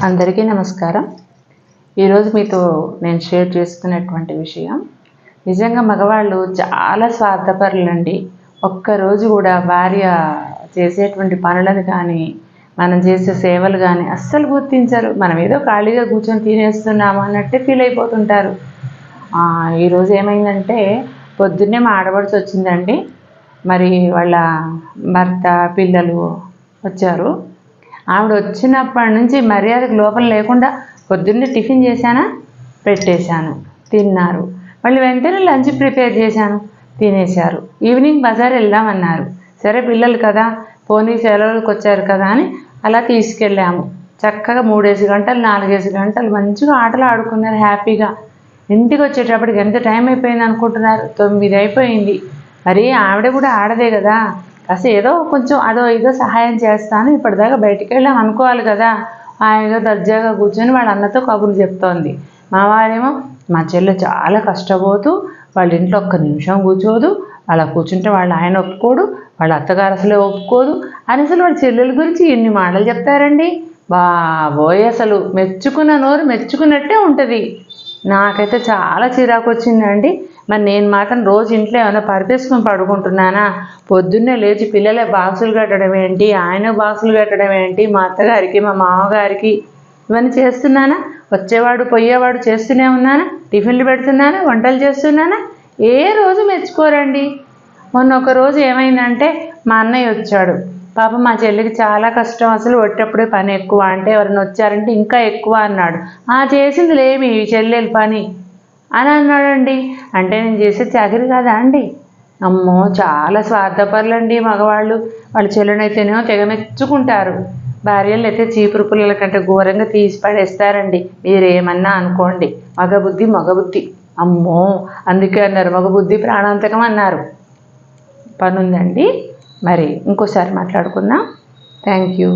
అందరికీ నమస్కారం. ఈరోజు మీతో నేను షేర్ చేసుకునేటువంటి విషయం, నిజంగా మగవాళ్ళు చాలా స్వార్థపరులండి. ఒక్కరోజు కూడా భార్య చేసేటువంటి పనులను కానీ, మనం చేసే సేవలు కానీ అస్సలు గుర్తించరు. మనం ఏదో ఖాళీగా కూర్చొని తినేస్తున్నాము అన్నట్టే ఫీల్ అయిపోతుంటారు. ఈరోజు ఏమైందంటే, పొద్దున్నే మా ఆడపడుచు వచ్చిందండి. మరి వాళ్ళ భర్త పిల్లలు వచ్చారు. ఆవిడ వచ్చినప్పటి నుంచి మర్యాదకు లోపల లేకుండా పొద్దున్నే టిఫిన్ చేశానా, పెట్టేశాను, తిన్నారు. మళ్ళీ వెంటనే లంచ్ ప్రిపేర్ చేశాను, తినేశారు. ఈవినింగ్ బజార్ వెళ్దామన్నారు. సరే పిల్లలు కదా, పోనీ సెలవులకు వచ్చారు కదా అని అలా తీసుకెళ్ళాము. చక్కగా 3 గంటలు 4 గంటలు మంచిగా ఆటలు ఆడుకున్నారు హ్యాపీగా. ఇంటికి వచ్చేటప్పటికి ఎంత టైం అయిపోయింది అనుకుంటున్నారు? 9 అయిపోయింది. మరి ఆవిడ కూడా ఆడదే కదా, కాస్త ఏదో కొంచెం అదో ఏదో సహాయం చేస్తాను, ఇప్పటిదాకా బయటికి వెళ్ళాం అనుకోవాలి కదా. ఏదో దర్జాగా కూర్చొని వాళ్ళ అన్నతో కబుర్లు చెప్తోంది. మా వారేమో మా చెల్లె చాలా కష్టపోతూ వాళ్ళ ఇంట్లో ఒక్క నిమిషం కూర్చోదు, అలా కూర్చుంటే వాళ్ళ ఆయన ఒప్పుకోడు, వాళ్ళ అత్తగారు అసలే ఒప్పుకోదు అని అసలు వాళ్ళ చెల్లెల గురించి ఎన్ని మాటలు చెప్తారండి బాబోయ్. అసలు మెచ్చుకున్న నోరు మెచ్చుకున్నట్టే ఉంటుంది. నాకైతే చాలా చిరాకు వచ్చిందండి. మరి నేను మాత్రం రోజు ఇంట్లో ఏమైనా పరిపేసుకొని పడుకుంటున్నానా? పొద్దున్నే లేచి పిల్లలే బాక్సులు కట్టడం ఏంటి, ఆయన బాక్సులు కట్టడం ఏంటి, మా అత్తగారికి మా మామగారికి ఇవన్నీ చేస్తున్నానా? వచ్చేవాడు పోయేవాడు చేస్తూనే ఉన్నానా? టిఫిన్లు పెడుతున్నానా? వంటలు చేస్తున్నానా? ఏ రోజు మెచ్చుకోరండి. మొన్న ఒక రోజు ఏమైందంటే, మా అన్నయ్య వచ్చాడు. పాపం మా చెల్లికి చాలా కష్టం, అసలు వచ్చేటప్పుడే పని ఎక్కువ, అంటే ఎవరైనా వచ్చారంటే ఇంకా ఎక్కువ అన్నాడు. చేసింది లేమి చెల్లెలు పని అని అన్నాడండి. అంటే నేను చేసే చాకరీ కాదా అండి? అమ్మో, చాలా స్వార్థపరులండి మగవాళ్ళు. వాళ్ళ చెల్లెనైతేనేమో తెగ మెచ్చుకుంటారు, భార్యలు అయితే చీపురు పుల్లల కంటే ఘోరంగా తీసి పడేస్తారండి. మీరేమన్నా అనుకోండి, మగబుద్ధి. అమ్మో, అందుకే అన్నారు మగబుద్ధి ప్రాణాంతకం అన్నారు. పనుందండి, మరి ఇంకోసారి మాట్లాడుకుందాం. Thank you.